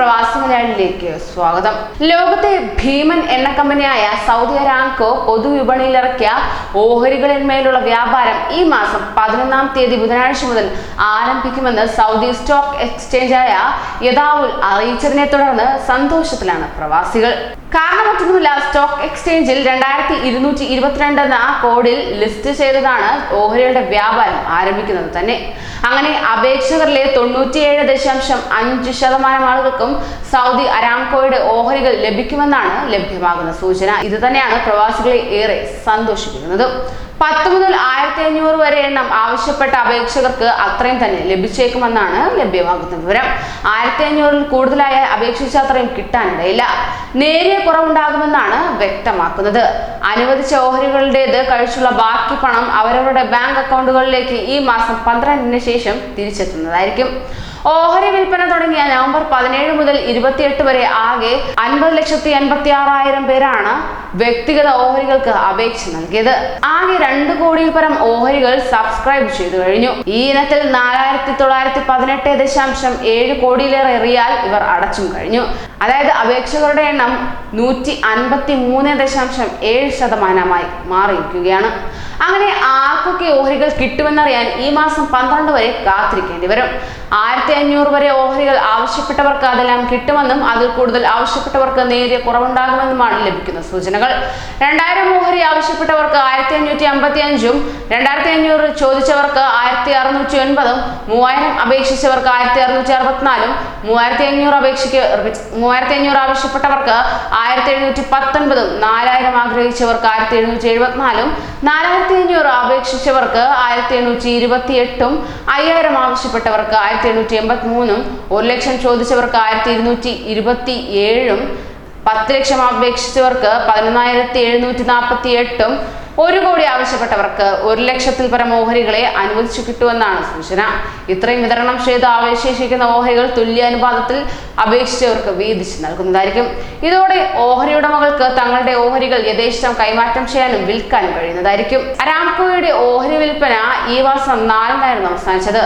പ്രവാസി മലയാളിയിലേക്ക് സ്വാഗതം. ലോകത്തെ ഭീമൻ എണ്ണ കമ്പനിയായ സൗദി അരാംകോ പൊതുവിപണിയിലിറക്കിയ ഓഹരികളിന്മേലുള്ള വ്യാപാരം ഈ മാസം 11-ാം തീയതി ബുധനാഴ്ച മുതൽ ആരംഭിക്കുമെന്ന് സൗദി സ്റ്റോക്ക് എക്സ്ചേഞ്ചായ യദാവുൽ അറിയിച്ചതിനെ തുടർന്ന് സന്തോഷത്തിലാണ് പ്രവാസികൾ. കാരണം മറ്റൊന്നുമില്ല, സ്റ്റോക്ക് എക്സ്ചേഞ്ചിൽ 2222 എന്ന കോഡിൽ ലിസ്റ്റ് ചെയ്തതാണ് ഓഹരികളുടെ വ്യാപാരം ആരംഭിക്കുന്നത് തന്നെ. അങ്ങനെ അപേക്ഷകരിലെ 97.5% ആളുകൾക്കും സൗദി അരാംകോയുടെ ഓഹരികൾ ലഭിക്കുമെന്നാണ് ലഭ്യമാകുന്ന സൂചന. ഇത് തന്നെയാണ് പ്രവാസികളെ ഏറെ സന്തോഷിപ്പിക്കുന്നത്. 10 മുതൽ 1500 വരെ എണ്ണം ആവശ്യപ്പെട്ട അപേക്ഷകർക്ക് അത്രയും തന്നെ ലഭിച്ചേക്കുമെന്നാണ് ലഭ്യമാകുന്ന വിവരം. 1500-ൽ കൂടുതലായ അപേക്ഷിച്ച അത്രയും കിട്ടാനിടയില്ല. നേരിയ കുറവുണ്ടാകുമെന്നാണ് വ്യക്തമാക്കുന്നത്. അനുവദിച്ച ഓഹരികളുടേത് കഴിച്ചുള്ള ബാക്കി പണം അവരവരുടെ ബാങ്ക് അക്കൗണ്ടുകളിലേക്ക് ഈ മാസം 12-ന് ശേഷം തിരിച്ചെത്തുന്നതായിരിക്കും. ഓഹരി വിൽപ്പന തുടങ്ങിയ നവംബർ 17 മുതൽ 28 വരെ ആകെ 50,86,000 പേരാണ് വ്യക്തിഗത ഓഹരികൾക്ക് അപേക്ഷ നൽകിയത്. ആകെ 2 കോടിയിൽ പരം ഓഹരികൾ സബ്സ്ക്രൈബ് ചെയ്തു കഴിഞ്ഞു. ഈ ഇനത്തിൽ 4,918.7 കോടിയിലേറെ റിയാൽ ഇവർ അടച്ചും കഴിഞ്ഞു. അതായത് അപേക്ഷകരുടെ എണ്ണം 153.7% മാറിയിരിക്കുകയാണ്. അങ്ങനെ ആർക്കൊക്കെ ഓഹരികൾ കിട്ടുമെന്നറിയാൻ ഈ മാസം 12 വരെ കാത്തിരിക്കേണ്ടി വരും. 1500 വരെ ഓഹരികൾ ആവശ്യപ്പെട്ടവർക്ക് അതെല്ലാം കിട്ടുമെന്നും അതിൽ കൂടുതൽ ആവശ്യപ്പെട്ടവർക്ക് നേരിയ കുറവുണ്ടാകുമെന്നുമാണ് ലഭിക്കുന്ന സൂചനകൾ. 2000 ഓഹരി ആവശ്യപ്പെട്ടവർക്ക് 1555-ഉം 2500 ചോദിച്ചവർക്ക് 1609-ഉം 3000 അപേക്ഷിച്ചവർക്ക് 1664-ഉം 3500 ആവശ്യപ്പെട്ടവർക്ക് 1719-ഉം 4000 ആഗ്രഹിച്ചവർക്ക് 1774-ഉം 4500 അപേക്ഷിച്ചവർക്ക് 1828-ഉം 5000 ആവശ്യപ്പെട്ടവർക്ക് 1883-ഉം 1 ലക്ഷം ചോദിച്ചവർക്ക് 1227-ഉം 10 ലക്ഷം അപേക്ഷിച്ചവർക്ക് 11,748-ഉം 1 കോടി ആവശ്യപ്പെട്ടവർക്ക് 1 ലക്ഷത്തിൽ പരം ഓഹരികളെ അനുവദിച്ചു കിട്ടുമെന്നാണ് സൂചന. ഇത്രയും വിതരണം ചെയ്ത് അവശേഷിക്കുന്ന ഓഹരികൾ തുല്യാനുപാതത്തിൽ അപേക്ഷിച്ചവർക്ക് വീതിച്ച് നൽകുന്നതായിരിക്കും. ഇതോടെ ഓഹരി ഉടമകൾക്ക് തങ്ങളുടെ ഓഹരികൾ യഥേഷ്ടം കൈമാറ്റം ചെയ്യാനും വിൽക്കാനും കഴിയുന്നതായിരിക്കും. അരാംകോയുടെ ഓഹരി വിൽപ്പന ഈ മാസം 4-നായിരുന്നു അവസാനിച്ചത്.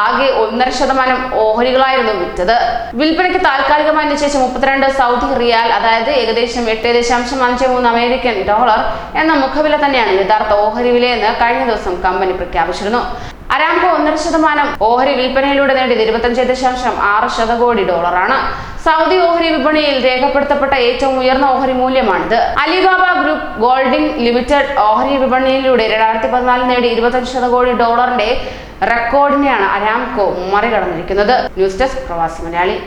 ആകെ 1.5% ഓഹരികളായിരുന്നു വിറ്റത്. വിൽപ്പനയ്ക്ക് താൽക്കാലികമായി നിശ്ചയിച്ച 32 സൗദി റിയാൽ, അതായത് ഏകദേശം 8.53 അമേരിക്കൻ ഡോളർ എന്ന മുഖവില തന്നെയാണ് യഥാർത്ഥ ഓഹരി വിലയെന്ന് കഴിഞ്ഞ ദിവസം കമ്പനി പ്രഖ്യാപിച്ചിരുന്നു. അരാംകോ 1.5% ഓഹരി വിൽപ്പനയിലൂടെ നേടിയത് 25.6 കോടി ഡോളറാണ്. സൗദി ഓഹരി വിപണിയിൽ രേഖപ്പെടുത്തപ്പെട്ട ഏറ്റവും ഉയർന്ന ഓഹരി മൂല്യമാണിത്. അലിബാബ ഗ്രൂപ്പ് ഗോൾഡിംഗ് ലിമിറ്റഡ് ഓഹരി വിപണിയിലൂടെ 2014 നേടി 25 കോടി ഡോളറിന്റെ റെക്കോർഡിനെയാണ് അരാംകോ മറികടന്നിരിക്കുന്നത്. ന്യൂസ് ഡെസ്ക് പ്രവാസി മലയാളി.